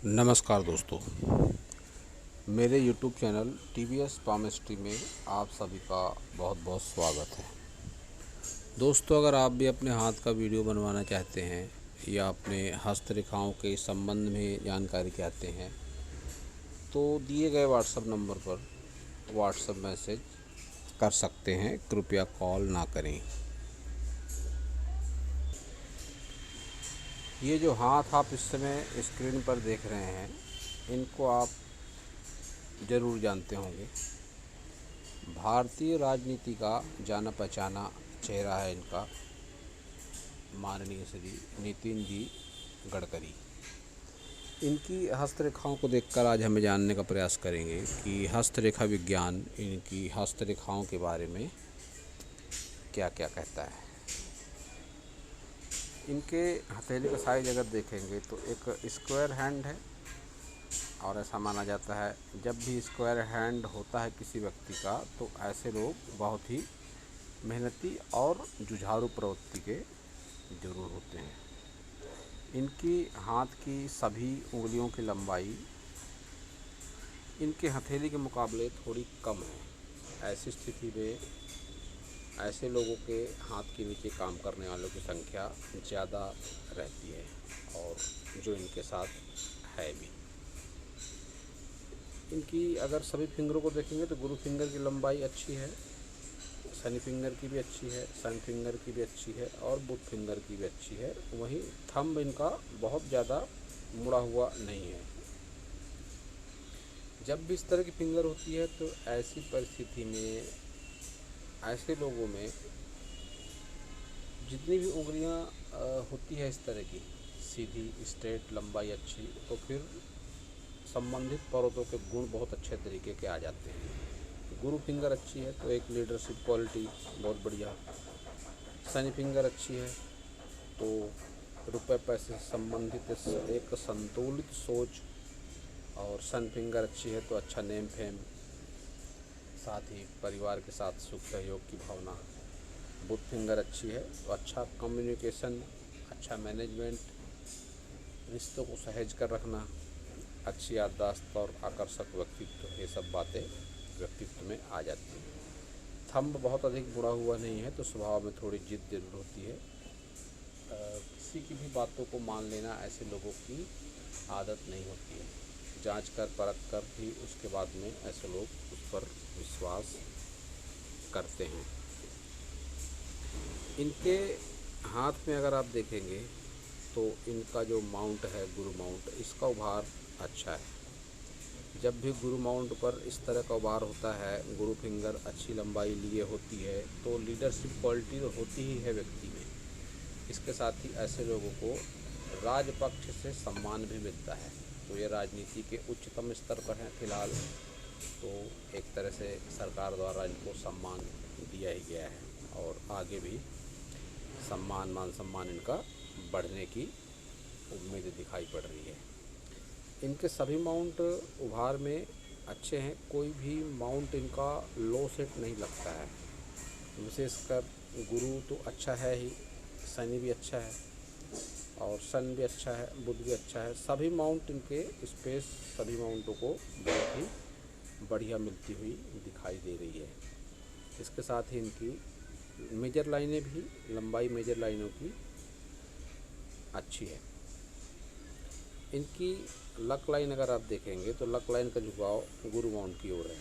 नमस्कार दोस्तों, मेरे YouTube चैनल TVS पामिस्ट्री में आप सभी का बहुत बहुत स्वागत है। दोस्तों, अगर आप भी अपने हाथ का वीडियो बनवाना चाहते हैं या अपने हस्तरेखाओं के संबंध में जानकारी चाहते हैं तो दिए गए व्हाट्सएप नंबर पर व्हाट्सएप मैसेज कर सकते हैं, कृपया कॉल ना करें। ये जो हाथ आप इस समय स्क्रीन पर देख रहे हैं, इनको आप ज़रूर जानते होंगे। भारतीय राजनीति का जाना पहचाना चेहरा है इनका, माननीय श्री नितिन जी गडकरी। इनकी हस्तरेखाओं को देखकर आज हमें जानने का प्रयास करेंगे कि हस्तरेखा विज्ञान इनकी हस्तरेखाओं के बारे में क्या क्या कहता है। इनके हथेली का साइज अगर देखेंगे तो एक स्क्वायर हैंड है और ऐसा माना जाता है जब भी स्क्वायर हैंड होता है किसी व्यक्ति का तो ऐसे लोग बहुत ही मेहनती और जुझारू प्रवृत्ति के जरूर होते हैं। इनकी हाथ की सभी उंगलियों की लंबाई इनके हथेली के मुकाबले थोड़ी कम है। ऐसी स्थिति में ऐसे लोगों के हाथ के नीचे काम करने वालों की संख्या ज़्यादा रहती है और जो इनके साथ है भी। इनकी अगर सभी फिंगरों को देखेंगे तो गुरु फिंगर की लंबाई अच्छी है, शनि फिंगर की भी अच्छी है, सन फिंगर की भी अच्छी है और बुध फिंगर की भी अच्छी है। वहीं थंब इनका बहुत ज़्यादा मुड़ा हुआ नहीं है। जब भी इस तरह की फिंगर होती है तो ऐसी परिस्थिति में ऐसे लोगों में जितनी भी उंगलियां होती है इस तरह की सीधी स्ट्रेट लंबाई अच्छी, तो फिर संबंधित पर्वतों के गुण बहुत अच्छे तरीके के आ जाते हैं। गुरु फिंगर अच्छी है तो एक लीडरशिप क्वालिटी बहुत बढ़िया। शनि फिंगर अच्छी है तो रुपए पैसे से संबंधित एक संतुलित सोच, और सन फिंगर अच्छी है तो अच्छा नेम फेम, साथ ही परिवार के साथ सुख सहयोग की भावना। बुध फिंगर अच्छी है तो अच्छा कम्युनिकेशन, अच्छा मैनेजमेंट, रिश्तों को सहेज कर रखना, अच्छी याददाश्त और आकर्षक व्यक्तित्व, ये सब बातें व्यक्तित्व में आ जाती हैं। थंब बहुत अधिक बुरा हुआ नहीं है तो स्वभाव में थोड़ी जिद जरूर होती है। किसी की भी बातों को मान लेना ऐसे लोगों की आदत नहीं होती है। जांच कर परख कर भी उसके बाद में ऐसे लोग उस पर विश्वास करते हैं। इनके हाथ में अगर आप देखेंगे तो इनका जो माउंट है, गुरु माउंट, इसका उभार अच्छा है। जब भी गुरु माउंट पर इस तरह का उभार होता है, गुरु फिंगर अच्छी लंबाई लिए होती है, तो लीडरशिप क्वालिटी तो होती ही है व्यक्ति में। इसके साथ ही ऐसे लोगों को राजपक्ष से सम्मान भी मिलता है। तो ये राजनीति के उच्चतम स्तर पर हैं फिलहाल, तो एक तरह से सरकार द्वारा इनको सम्मान दिया ही गया है और आगे भी मान सम्मान इनका बढ़ने की उम्मीद दिखाई पड़ रही है। इनके सभी माउंट उभार में अच्छे हैं, कोई भी माउंट इनका लो सेट नहीं लगता है। विशेषकर गुरु तो अच्छा है ही, शनि भी अच्छा है और सन भी अच्छा है, बुध भी अच्छा है। सभी माउंट इनके स्पेस सभी माउंटों को बहुत ही बढ़िया मिलती हुई दिखाई दे रही है। इसके साथ ही इनकी मेजर लाइनें भी, लंबाई मेजर लाइनों की अच्छी है। इनकी लक लाइन अगर आप देखेंगे तो लक लाइन का झुकाव गुरु माउंट की ओर है।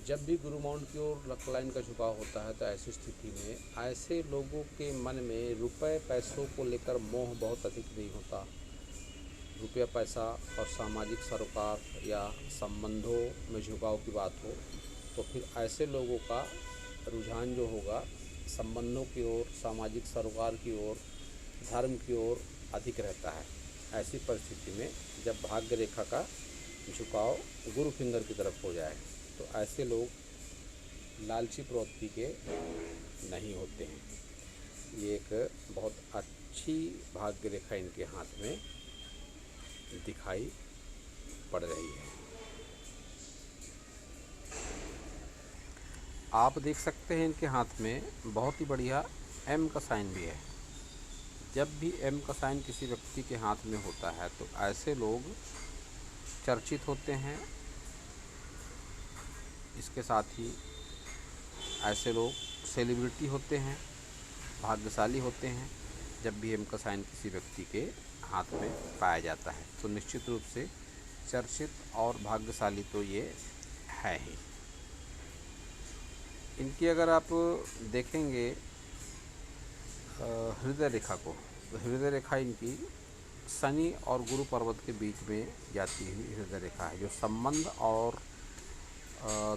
जब भी गुरु माउंट की ओर लक लाइन का झुकाव होता है तो ऐसी स्थिति में ऐसे लोगों के मन में रुपए पैसों को लेकर मोह बहुत अधिक नहीं होता। रुपया पैसा और सामाजिक सरोकार या संबंधों में झुकाव की बात हो तो फिर ऐसे लोगों का रुझान जो होगा संबंधों की ओर, सामाजिक सरोकार की ओर, धर्म की ओर अधिक रहता है। ऐसी परिस्थिति में जब भाग्य रेखा का झुकाव गुरु फिंगर की तरफ हो जाए तो ऐसे लोग लालची प्रवृत्ति के नहीं होते हैं। ये एक बहुत अच्छी भाग्य रेखा इनके हाथ में दिखाई पड़ रही है। आप देख सकते हैं इनके हाथ में बहुत ही बढ़िया एम का साइन भी है। जब भी एम का साइन किसी व्यक्ति के हाथ में होता है तो ऐसे लोग चर्चित होते हैं। इसके साथ ही ऐसे लोग सेलिब्रिटी होते हैं, भाग्यशाली होते हैं जब भी एम का साइन किसी व्यक्ति के हाथ में पाया जाता है। तो निश्चित रूप से चर्चित और भाग्यशाली तो ये है ही। इनकी अगर आप देखेंगे हृदय रेखा को, तो हृदय रेखा इनकी शनि और गुरु पर्वत के बीच में जाती हुई हृदय रेखा है, जो संबंध और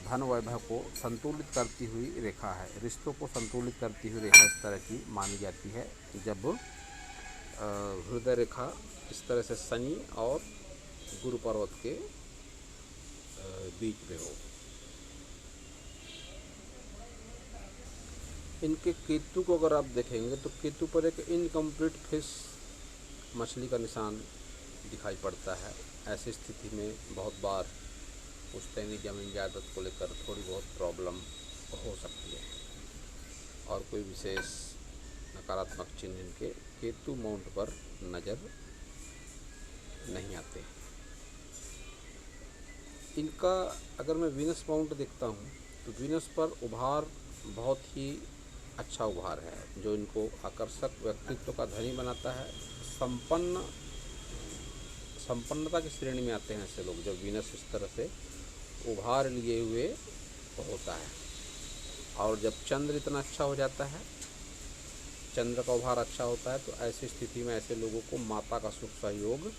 धन वैभव को संतुलित करती हुई रेखा है। रिश्तों को संतुलित करती हुई रेखा इस तरह की मानी जाती है जब हृदय रेखा इस तरह से शनि और गुरु पर्वत के बीच में हो। इनके केतु को अगर आप देखेंगे तो केतु पर एक इनकम्प्लीट फिश मछली का निशान दिखाई पड़ता है। ऐसी स्थिति में बहुत बार पुश्तैनी जमीन जायदाद को लेकर थोड़ी बहुत प्रॉब्लम हो सकती है और कोई विशेष नकारात्मक चिन्ह इनके केतु माउंट पर नज़र नहीं आते। इनका अगर मैं वीनस माउंट देखता हूँ तो वीनस पर उभार बहुत ही अच्छा उभार है, जो इनको आकर्षक व्यक्तित्व का धनी बनाता है। संपन्नता की श्रेणी में आते हैं ऐसे लोग जब वीनस इस तरह से उभार लिए हुए होता है। और जब चंद्र इतना अच्छा हो जाता है, चंद्र का उभार अच्छा होता है, तो ऐसी स्थिति में ऐसे लोगों को माता का सुख सहयोग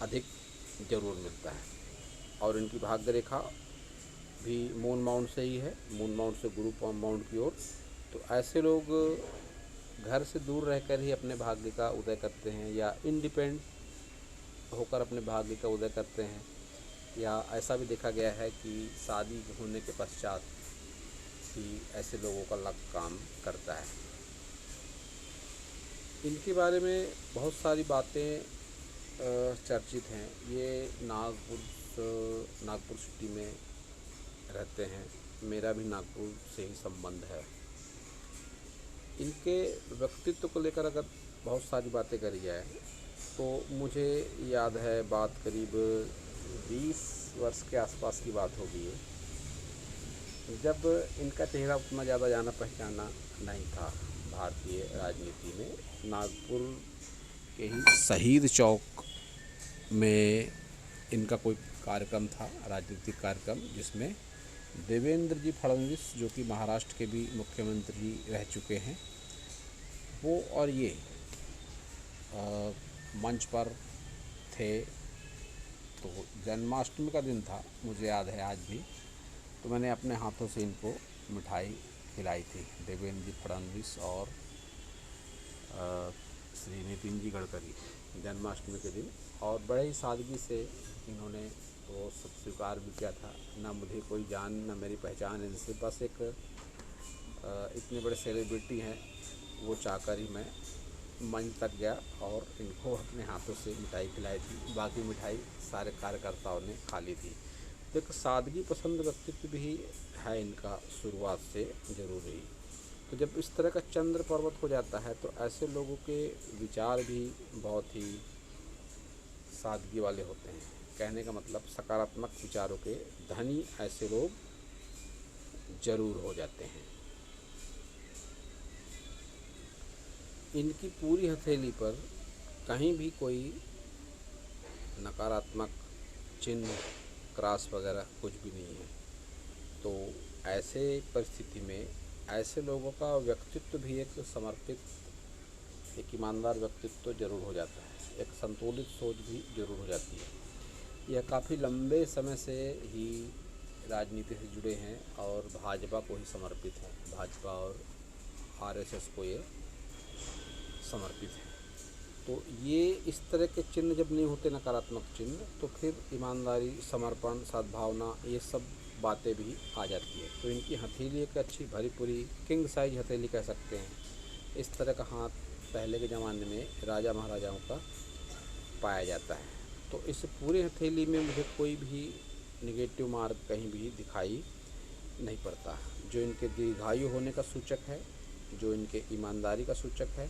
अधिक जरूर मिलता है। और इनकी भाग्य रेखा भी मून माउंट से ही है, मून माउंट से गुरु माउंट की ओर। तो ऐसे लोग घर से दूर रहकर ही अपने भाग्य का उदय करते हैं या इंडिपेंडेंट होकर अपने भाग्य का उदय करते हैं, या ऐसा भी देखा गया है कि शादी होने के पश्चात ही ऐसे लोगों का लक काम करता है। इनके बारे में बहुत सारी बातें चर्चित हैं। ये नागपुर सिटी में रहते हैं, मेरा भी नागपुर से ही संबंध है। इनके व्यक्तित्व को लेकर अगर बहुत सारी बातें करी जाए तो मुझे याद है बात करीब 20 वर्ष के आसपास की बात होगी है, जब इनका चेहरा उतना ज़्यादा जाना पहचाना नहीं था भारतीय राजनीति में। नागपुर के ही शहीद चौक में इनका कोई कार्यक्रम था, राजनीतिक कार्यक्रम, जिसमें देवेंद्र जी फडणवीस, जो कि महाराष्ट्र के भी मुख्यमंत्री रह चुके हैं, वो और ये मंच पर थे। तो जन्माष्टमी का दिन था, मुझे याद है आज भी। तो मैंने अपने हाथों से इनको मिठाई खिलाई थी, देवेंद्र जी फडणवीस और श्री नितिन जी गडकरी, जन्माष्टमी के दिन। और बड़े ही सादगी से इन्होंने वो सब स्वीकार भी किया था। ना मुझे कोई जान ना मेरी पहचान इनसे, बस एक इतने बड़े सेलिब्रिटी हैं वो चाहकर ही मैं मंच तक गया और इनको अपने हाथों से मिठाई खिलाई थी। बाकी मिठाई सारे कार्यकर्ताओं ने खा ली थी। तो एक सादगी पसंद व्यक्तित्व भी है इनका शुरुआत से जरूर ही। तो जब इस तरह का चंद्र पर्वत हो जाता है तो ऐसे लोगों के विचार भी बहुत ही सादगी वाले होते हैं। कहने का मतलब सकारात्मक विचारों के धनी ऐसे लोग जरूर हो जाते हैं। इनकी पूरी हथेली पर कहीं भी कोई नकारात्मक चिन्ह, क्रॉस वगैरह कुछ भी नहीं है। तो ऐसे परिस्थिति में ऐसे लोगों का व्यक्तित्व भी एक समर्पित, एक ईमानदार व्यक्तित्व जरूर हो जाता है, एक संतुलित सोच भी जरूर हो जाती है। यह काफ़ी लंबे समय से ही राजनीति से जुड़े हैं और भाजपा को ही समर्पित हैं, भाजपा और आरएसएस को ये समर्पित है। तो ये इस तरह के चिन्ह जब नहीं होते, नकारात्मक चिन्ह, तो फिर ईमानदारी, समर्पण, सद्भावना, ये सब बातें भी आ जाती है। तो इनकी हथेली एक अच्छी भरी पूरी किंग साइज हथेली कह सकते हैं। इस तरह का हाथ पहले के ज़माने में राजा महाराजाओं का पाया जाता है। तो इस पूरी हथेली में मुझे कोई भी निगेटिव मार्क कहीं भी दिखाई नहीं पड़ता, जो इनके दीर्घायु होने का सूचक है, जो इनके ईमानदारी का सूचक है,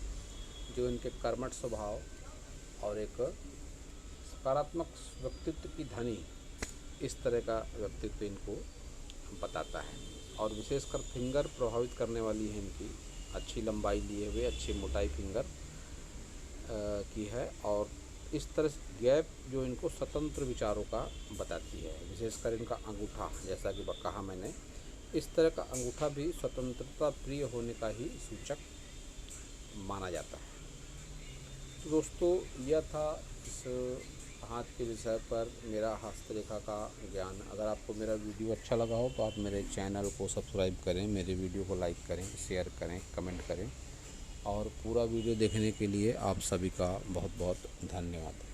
जो इनके कर्मठ स्वभाव और एक सकारात्मक व्यक्तित्व की धनी, इस तरह का व्यक्तित्व इनको बताता है। और विशेषकर फिंगर प्रभावित करने वाली है इनकी, अच्छी लंबाई लिए हुए, अच्छी मोटाई फिंगर की है। और इस तरह से गैप जो इनको स्वतंत्र विचारों का बताती है। विशेषकर इनका अंगूठा, जैसा कि कहा मैंने, इस तरह का अंगूठा भी स्वतंत्रता प्रिय होने का ही सूचक माना जाता है। तो दोस्तों, यह था इस हाथ के विषय पर मेरा हस्तरेखा का ज्ञान। अगर आपको मेरा वीडियो अच्छा लगा हो तो आप मेरे चैनल को सब्सक्राइब करें, मेरे वीडियो को लाइक करें, शेयर करें, कमेंट करें। और पूरा वीडियो देखने के लिए आप सभी का बहुत बहुत धन्यवाद।